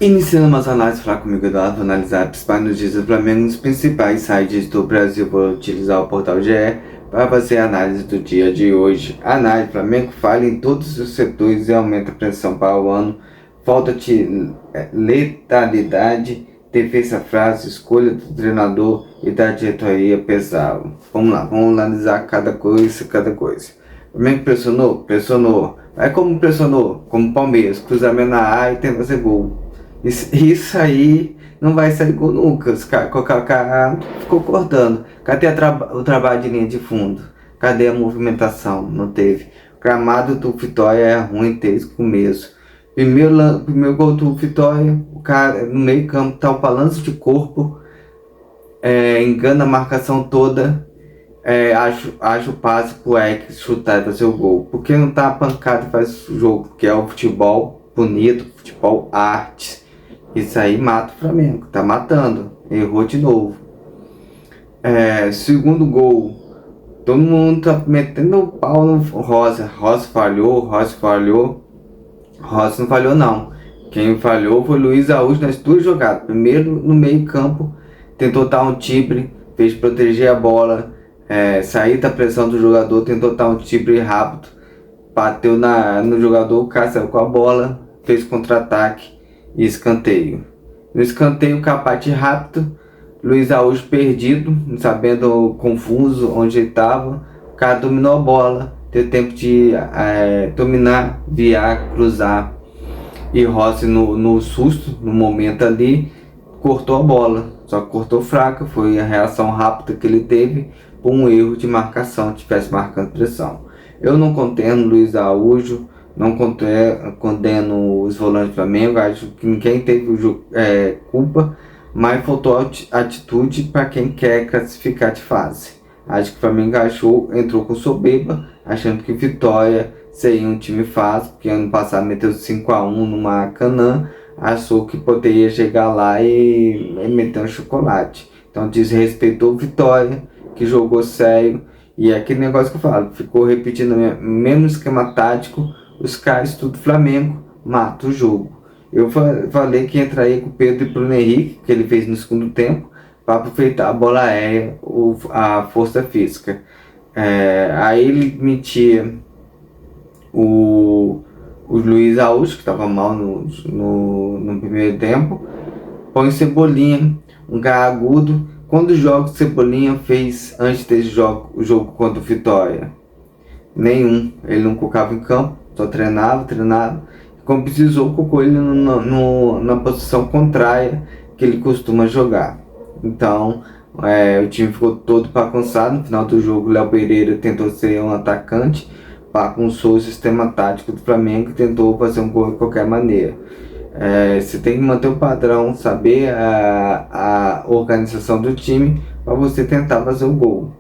Iniciando umas análises, falar comigo, Eduardo, vou analisar as principais notícias do Flamengo nos principais sites do Brasil. Vou utilizar o portal GE para fazer a análise do dia de hoje. A análise: Flamengo falha em todos os setores e aumenta a pressão para o ano. Falta de letalidade, defesa frágil, escolha do treinador e da diretoria pesaram. Vamos lá, vamos analisar cada coisa. O Flamengo pressionou. Mas como pressionou? Como Palmeiras, cruzamento na área e tenta fazer gol. Isso aí não vai sair gol nunca. Os cara ficou cortando. Cadê o trabalho de linha de fundo? Cadê a movimentação? Não teve. O gramado do Vitória é ruim desde o começo. Primeiro gol do Vitória, o cara no meio campo tá o balanço de corpo, engana a marcação toda. Acho o passe pro Eric chutar e fazer o gol. Porque não tá pancado e faz o jogo, que é o futebol bonito, futebol arte. Isso aí mata o Flamengo, tá matando. Errou de novo. Segundo gol, todo mundo tá metendo o pau no Rosa. Rosa não falhou não. Quem falhou foi o Luiz Araújo nas duas jogadas. Primeiro no meio campo, tentou dar um tibre, fez proteger a bola, sair da pressão do jogador, tentou dar um tibre rápido, bateu no jogador, o cara saiu com a bola, fez contra-ataque e escanteio. No escanteio, capate rápido, Luiz Araújo perdido, não sabendo, confuso onde ele estava. O cara dominou a bola, deu tempo de dominar, viar, cruzar. E Rossi no susto, no momento ali, cortou a bola. Só que cortou fraca, foi a reação rápida que ele teve por um erro de marcação, tivesse marcando pressão. Eu não condeno Luiz Araújo, não condeno os volantes do Flamengo, acho que ninguém teve culpa, mas faltou atitude para quem quer classificar de fase. Acho que o Flamengo entrou com soberba, achando que Vitória seria um time fácil, porque ano passado meteu 5-1 no Maracanã, achou que poderia chegar lá e meter um chocolate. Então desrespeitou Vitória, que jogou sério, e é aquele negócio que eu falo, ficou repetindo o mesmo esquema tático. Os caras tudo Flamengo, mata o jogo. Eu falei que entraria com o Pedro e Bruno Henrique, que ele fez no segundo tempo, para aproveitar a bola aérea, a força física. Aí ele metia o Luiz Araújo, que estava mal no primeiro tempo, põe Cebolinha, um cara agudo. Quantos jogos Cebolinha fez antes desse jogo, o jogo contra o Vitória? Nenhum. Ele não colocava em campo, só treinava. Quando precisou, colocou ele na posição contrária que ele costuma jogar. Então, o time ficou todo bagunçado. No final do jogo, o Léo Pereira tentou ser um atacante, bagunçou o sistema tático do Flamengo e tentou fazer um gol de qualquer maneira. Você tem que manter o padrão, saber a organização do time para você tentar fazer o gol.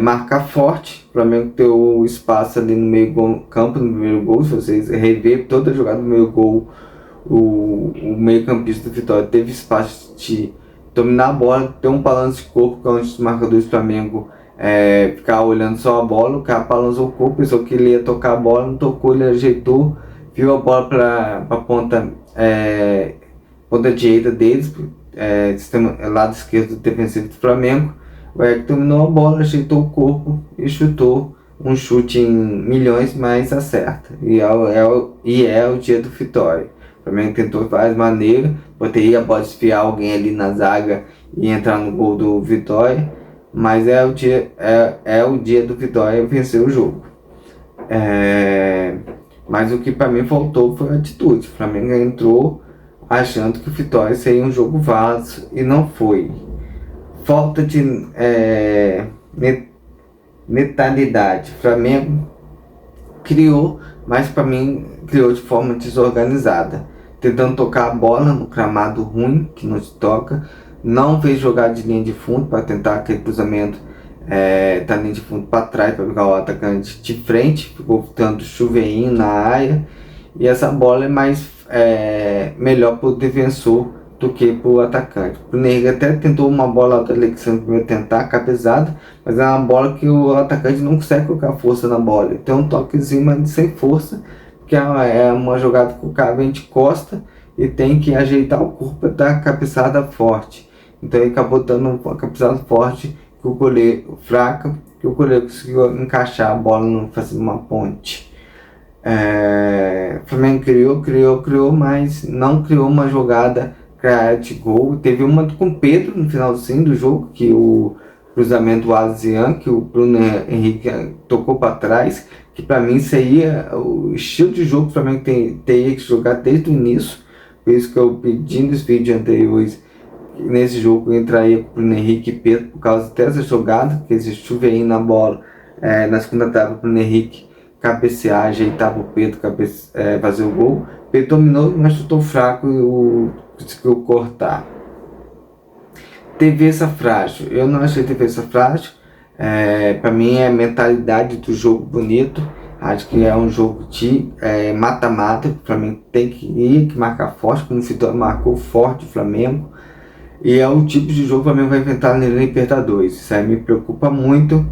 Marcar forte, o Flamengo ter o espaço ali no meio campo, no primeiro gol. Se vocês rever toda a jogada do meio gol, o meio campista do Vitória teve espaço de dominar a bola, ter um balanço de corpo, que é onde os marcadores do Flamengo ficar olhando só a bola. O cara balançou o corpo, pensou que ele ia tocar a bola, não tocou, ele ajeitou, viu a bola para a ponta direita deles, lado esquerdo defensivo do Flamengo. O Eric dominou a bola, ajeitou o corpo e chutou um chute em milhões, mas acerta. E é o dia do Vitória. O Flamengo tentou de várias maneiras, poderia desviar alguém ali na zaga e entrar no gol do Vitória, mas é o dia do Vitória vencer o jogo. Mas o que para mim faltou foi a atitude. O Flamengo entrou achando que o Vitória seria um jogo vaso e não foi. Falta de mentalidade. O Flamengo criou, mas para mim criou de forma desorganizada, tentando tocar a bola no gramado ruim, que não se toca. Não fez jogada de linha de fundo para tentar aquele cruzamento da linha de fundo para trás, para pegar o atacante de frente. Ficou tanto chuveirinho na área, e essa bola é mais melhor para o defensor do que para o atacante. O Neymar até tentou uma bola da Alexandre primeiro tentar, cabeçada, mas é uma bola que o atacante não consegue colocar força na bola. Tem um toquezinho, mas sem força, porque é uma jogada que o cara vem de costa e tem que ajeitar o corpo para dar cabeçada forte. Então ele acabou dando uma cabeçada forte que o goleiro fraca, que o goleiro conseguiu encaixar a bola, não fazendo uma ponte. O Flamengo criou, mas não criou uma jogada de gol. Teve uma com o Pedro no finalzinho do jogo, que o cruzamento Asian, que o Bruno Henrique tocou para trás, que para mim seria o estilo de jogo que o Flamengo teria que jogar desde o início. Por isso que eu pedi nos vídeos anteriores, nesse jogo entraria com o Bruno Henrique e Pedro, por causa dessa jogada, que eles chuveirinho na bola, na segunda etapa o Bruno Henrique cabecear, ajeitava o Pedro, fazer o gol. O Pedro dominou, mas chutou fraco e conseguiu cortar. Defesa frágil, eu não achei defesa frágil. Para mim é a mentalidade do jogo bonito. Acho que é um jogo de mata-mata. O Flamengo tem que marcar forte, como o Vitor marcou forte o Flamengo. E é o tipo de jogo que o Flamengo vai enfrentar na Libertadores. Isso aí me preocupa muito.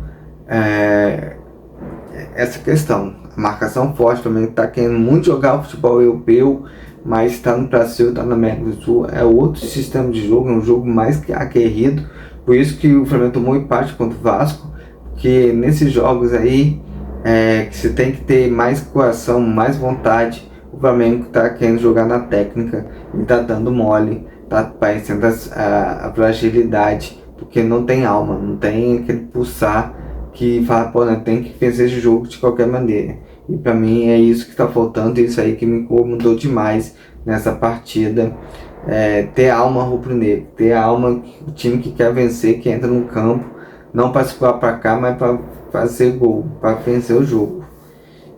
Essa questão, a marcação forte, o Flamengo está querendo muito jogar o futebol europeu, mas está no Brasil, está na América do Sul, é outro sistema de jogo, é um jogo mais aguerrido. Por isso que o Flamengo tomou empate contra o Vasco, porque nesses jogos aí que você tem que ter mais coração, mais vontade. O Flamengo está querendo jogar na técnica e está dando mole, está parecendo a fragilidade, porque não tem alma, não tem aquele pulsar que fala, pô, né, tem que vencer esse jogo de qualquer maneira. E para mim é isso que está faltando, isso aí que me incomodou demais nessa partida. Ter alma rubro-negro, ter alma, o time que quer vencer, que entra no campo, não para se para cá, mas para fazer gol, para vencer o jogo.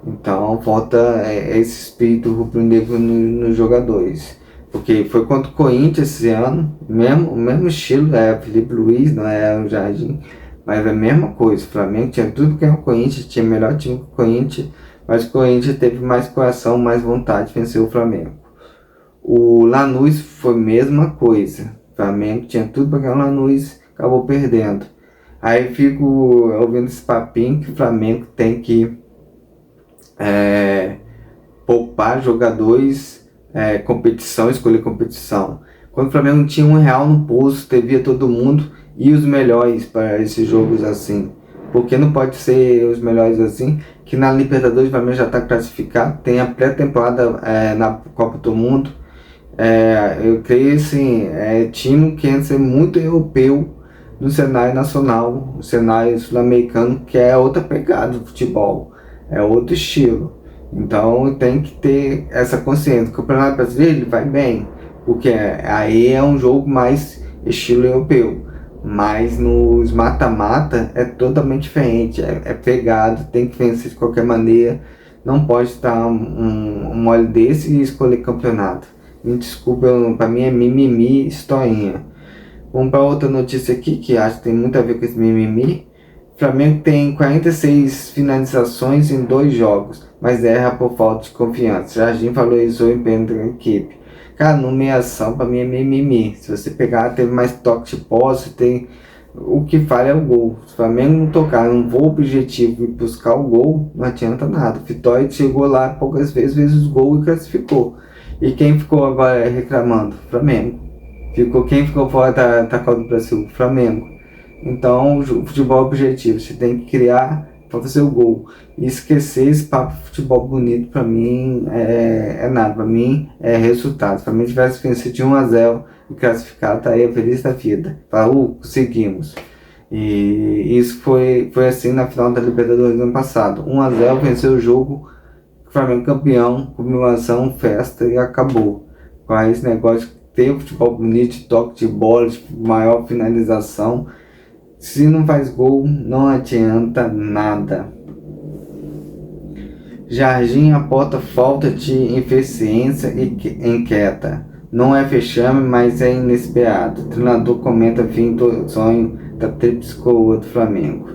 Então falta esse espírito rubro-negro nos jogadores. Porque foi contra o Corinthians esse ano, o mesmo estilo, Felipe Luiz, não é o Jardim. Mas é a mesma coisa, o Flamengo tinha tudo que é o Corinthians, tinha melhor time que o Corinthians, mas o Corinthians teve mais coração, mais vontade de vencer o Flamengo. O Lanús foi a mesma coisa, o Flamengo tinha tudo para ganhar o Lanús, acabou perdendo. Aí fico ouvindo esse papinho que o Flamengo tem que poupar jogadores, competição, escolher competição. Quando o Flamengo tinha R$1 no pulso, devia todo mundo e os melhores para esses jogos assim. Porque não pode ser os melhores assim, que na Libertadores o Flamengo já está classificado, tem a pré-temporada na Copa do Mundo. Eu creio assim, time que quer ser muito europeu no cenário nacional, no cenário sul-americano, que é outra pegada do futebol, é outro estilo. Então tem que ter essa consciência. O Campeonato Brasileiro ele vai bem, porque aí é um jogo mais estilo europeu. Mas nos mata-mata é totalmente diferente, é pegado, tem que vencer de qualquer maneira. Não pode estar um mole desse e escolher campeonato. Me desculpa, para mim é mimimi, historinha. Vamos para outra notícia aqui, que acho que tem muito a ver com esse mimimi. O Flamengo tem 46 finalizações em 2 jogos, mas erra por falta de confiança. Jardim valorizou o empenho da equipe. Cara, nomeação para mim é mimimi. Se você pegar, teve mais toque de posse, o que falha é o gol. Se o Flamengo não tocar num voo objetivo e buscar o gol, não adianta nada. O Vitória chegou lá poucas vezes, fez os gols e classificou. E quem ficou agora reclamando? Flamengo. Quem ficou fora da Copa do Brasil? Flamengo. Então, o futebol é objetivo. Você tem que criar para fazer o gol. E esquecer esse papo de futebol bonito, para mim, é nada. Para mim, é resultado. Se o Flamengo tivesse vencido de 1-0 e classificado, estaria feliz da vida. Conseguimos. E isso foi assim na final da Libertadores do ano passado. 1-0, venceu o jogo, Flamengo campeão, comemoração, festa e acabou. Com esse negócio de ter futebol bonito, toque de bola, de maior finalização. Se não faz gol, não adianta nada. Jardim aponta falta de eficiência e inquieta. Não é fechame, mas é inesperado. O treinador comenta fim do sonho da tríplice coroa do Flamengo.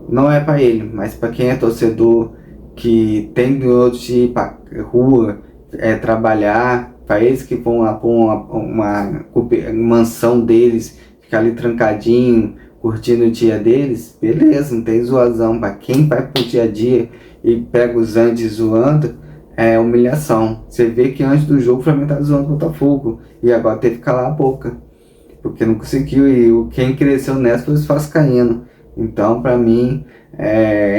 Não é para ele, mas para quem é torcedor, que tem de ir para rua, trabalhar, para eles que vão lá para uma mansão deles, ficar ali trancadinho, curtindo o dia deles, beleza, não tem zoação. Para quem vai pro dia a dia e pega os Andes zoando, humilhação. Você vê que antes do jogo o Flamengo estava zoando o Botafogo e agora teve que calar a boca, porque não conseguiu, e quem cresceu nessa foi os vascaínos. Então, para mim,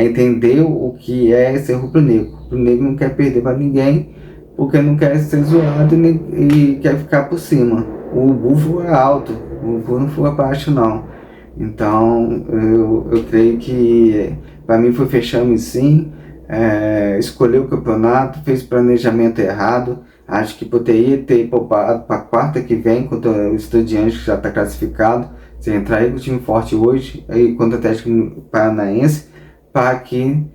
entender o que é ser rubro-negro. O rubro-negro não quer perder para ninguém, porque não quer ser zoado e quer ficar por cima. O bufo é alto, o bufo não foi baixo não. Então, eu creio que para mim foi fechame sim, escolheu o campeonato, fez planejamento errado. Acho que poderia ter poupado para quarta que vem contra o Estudiantes, que já está classificado. Você entrar aí com o time forte hoje, aí contra o Atlético Paranaense, para que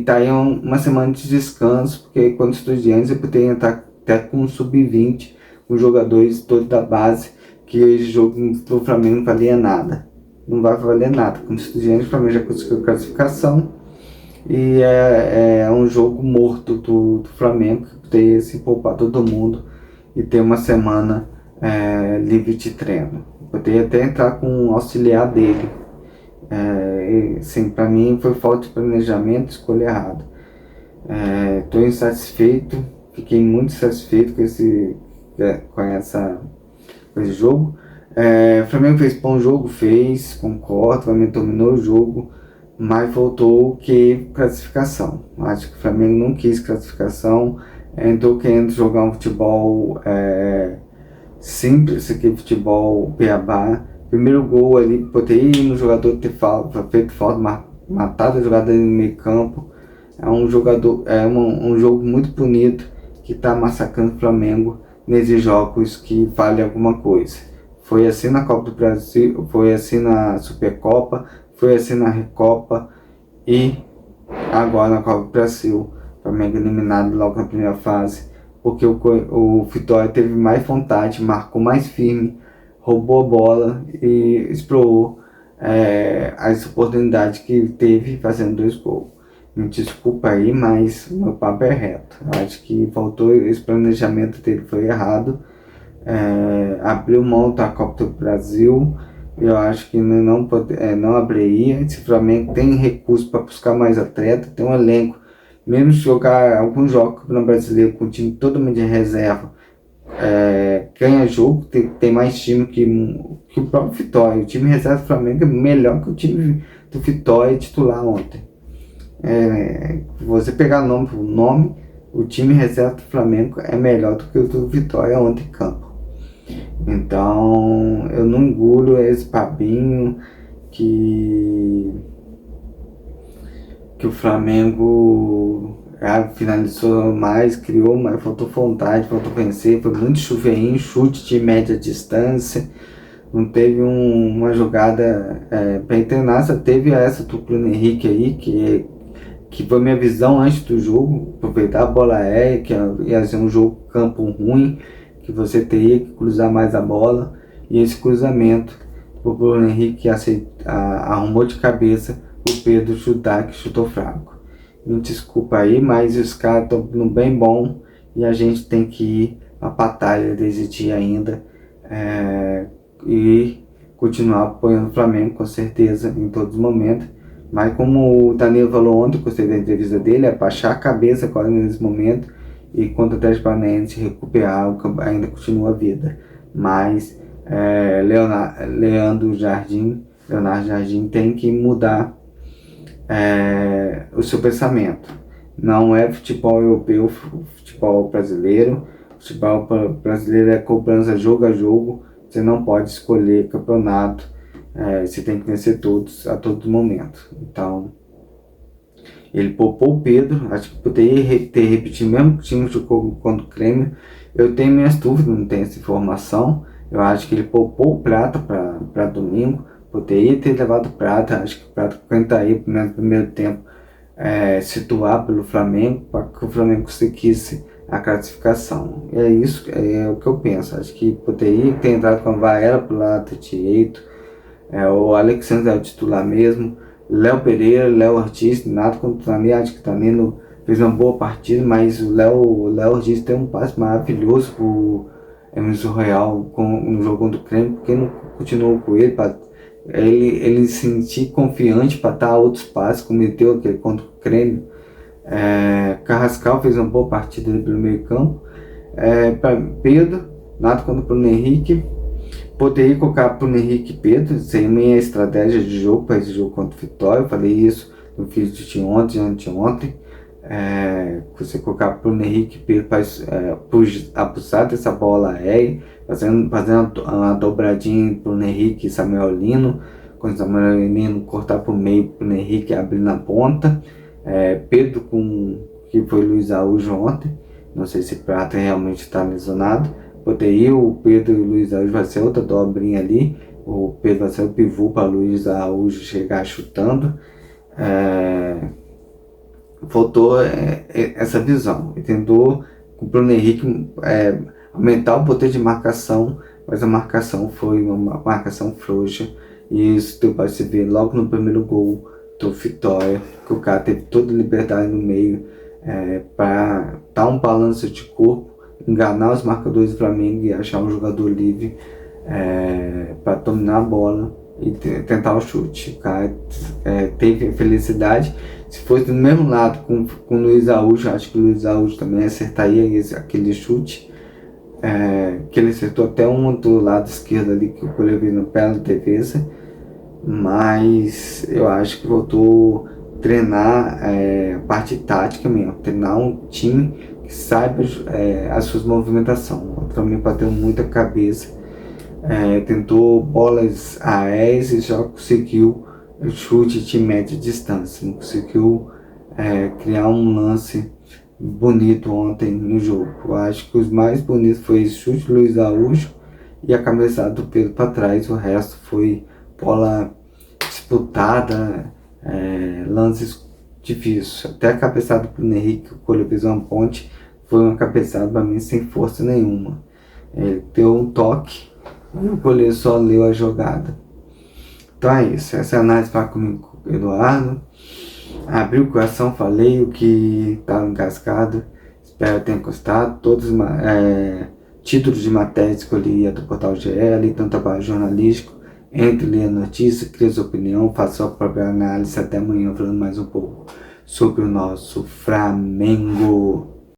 tá aí uma semana de descanso, porque quando o Estudiantes você poderia entrar até com um sub-20, com jogadores todos da base, que esse jogo do Flamengo não valia nada. Não vai valer nada. Com o Estudiantes, o Flamengo já conseguiu classificação. E é um jogo morto do Flamengo, que poderia se poupar todo mundo e ter uma semana livre de treino. Poderia até entrar com um auxiliar dele. Sim, para mim foi falta de planejamento, escolha errada. Estou insatisfeito, fiquei muito satisfeito com esse jogo. O Flamengo fez bom jogo, concordo, o Flamengo dominou o jogo, mas faltou o que? Classificação. Acho que o Flamengo não quis classificação, entrou querendo jogar um futebol simples, aquele futebol beabá. Primeiro gol ali, poderia ir no jogador ter feito falta, matado a jogada no meio campo. É um jogo muito bonito que está massacrando o Flamengo nesses jogos que vale alguma coisa. Foi assim na Copa do Brasil, foi assim na Supercopa, foi assim na Recopa e agora na Copa do Brasil. O Flamengo eliminado logo na primeira fase, porque o Vitória teve mais vontade, marcou mais firme, roubou a bola e explorou as oportunidades que teve fazendo 2 gols. Me desculpa aí, mas meu papo é reto. Eu acho que faltou, esse planejamento dele foi errado. Abriu mão da Copa do Brasil. Eu acho que não abriria. Esse Flamengo tem recurso para buscar mais atleta, tem um elenco. Menos jogar alguns jogos no Brasileiro com o time totalmente de reserva, ganha jogo, tem mais time que o próprio Vitória. O time reserva do Flamengo é melhor que o time do Vitória titular ontem. Você pegar nome por nome, o time reserva do Flamengo é melhor do que o do Vitória ontem em campo. Então eu não engulo esse papinho que o Flamengo finalizou mais, criou, mas faltou vontade, faltou vencer, foi muito chuveirinho, chute de média distância, não teve uma jogada para internar. Teve essa do Bruno Henrique aí, que foi minha visão antes do jogo, aproveitar a bola aérea, que ia ser um jogo campo ruim, que você teria que cruzar mais a bola, e esse cruzamento o Bruno Henrique arrumou de cabeça, o Pedro chutar, que chutou fraco. Me desculpa aí, mas os caras estão no bem bom e a gente tem que ir à batalha desde ainda e continuar apoiando o Flamengo com certeza em todos os momentos. Mas como o Danilo falou ontem, gostei da entrevista dele, é baixar a cabeça agora nesse momento e quando o Atlético Paranaense recuperar, ainda continua a vida. Mas Leonardo Jardim tem que mudar o seu pensamento. Não é futebol europeu, futebol brasileiro. Futebol brasileiro é cobrança jogo a jogo. Você não pode escolher campeonato. Você tem que vencer todos a todo momento. Então, ele poupou o Pedro. Acho que poderia ter repetido mesmo que o time jogou contra o Grêmio. Eu tenho minhas dúvidas, não tenho essa informação. Eu acho que ele poupou o Prata para domingo. Poderia ter levado o Prata. Acho que o Prata aguentaria no primeiro tempo situar pelo Flamengo, para que o Flamengo conseguisse a classificação. É isso, é o que eu penso. Acho que poderia ter entrado com a Varela pro lado direito. O Alexandre é o titular mesmo. Léo Pereira, Léo Ortiz, nada contra o Flamengo. Acho que o Flamengo fez uma boa partida, mas o Léo Ortiz tem um passe maravilhoso pro Emerson Royal no jogo contra o Grêmio, porque não continuou com ele para ele se sentir confiante para dar outros passes, cometeu aquele contra o Grêmio. Carrascal fez uma boa partida ali pelo meio campo. Para Pedro, nada contra o Bruno Henrique. Poderia colocar Bruno Henrique e Pedro, sem minha estratégia de jogo para esse jogo contra o Vitória. Eu falei isso no vídeo de ontem, anteontem. Você colocar Bruno Henrique e Pedro para abusar dessa bola aérea, fazendo uma dobradinha para Bruno Henrique e Samuel Lino. Quando o Samuel Lino cortar para o meio, Bruno Henrique abrir na ponta. Pedro que foi Luiz Araújo ontem. Não sei se Prata realmente está lesionado. Poderia o Pedro e o Luiz Araújo vai ser outra dobrinha ali. O Pedro vai ser o pivô para Luiz Araújo chegar chutando. Faltou essa visão. E tentou com o Bruno Henrique aumentar o poder de marcação, mas a marcação foi uma marcação frouxa. E isso tu pode se ver logo no primeiro gol do Vitória, que o cara teve toda a liberdade no meio para dar um balanço de corpo, enganar os marcadores do Flamengo e achar um jogador livre para dominar a bola e tentar o chute. O cara teve felicidade. Se fosse do mesmo lado com o Luiz Araújo, acho que o Luiz Araújo também acertaria aquele chute. Que ele acertou até um do lado esquerdo ali, que o goleiro veio no pé na defesa. Mas eu acho que voltou treinar a parte tática mesmo, treinar um time que saiba as suas movimentações. O Flamengo bateu muita cabeça, tentou bolas aéreas e já conseguiu chute de média distância, não conseguiu criar um lance bonito ontem no jogo. Eu acho que os mais bonitos foi esse chute do Luiz Araújo e a cabeçada do Pedro para trás. O resto foi bola disputada, lances difíceis. Até a cabeçada do Bruno Henrique, que o Cole fez uma ponte, foi uma cabeçada para mim sem força nenhuma. Ele deu um toque e o goleiro só leu a jogada. Então é isso, essa é a análise para comigo, Eduardo. Abri o coração, falei o que estava encascado. Espero que tenha gostado. Todos os títulos de matéria escolhi do Portal GE, ali tanto trabalho jornalístico. Entre, ler a notícia, crie sua opinião, faça sua própria análise. Até amanhã falando mais um pouco sobre o nosso Flamengo.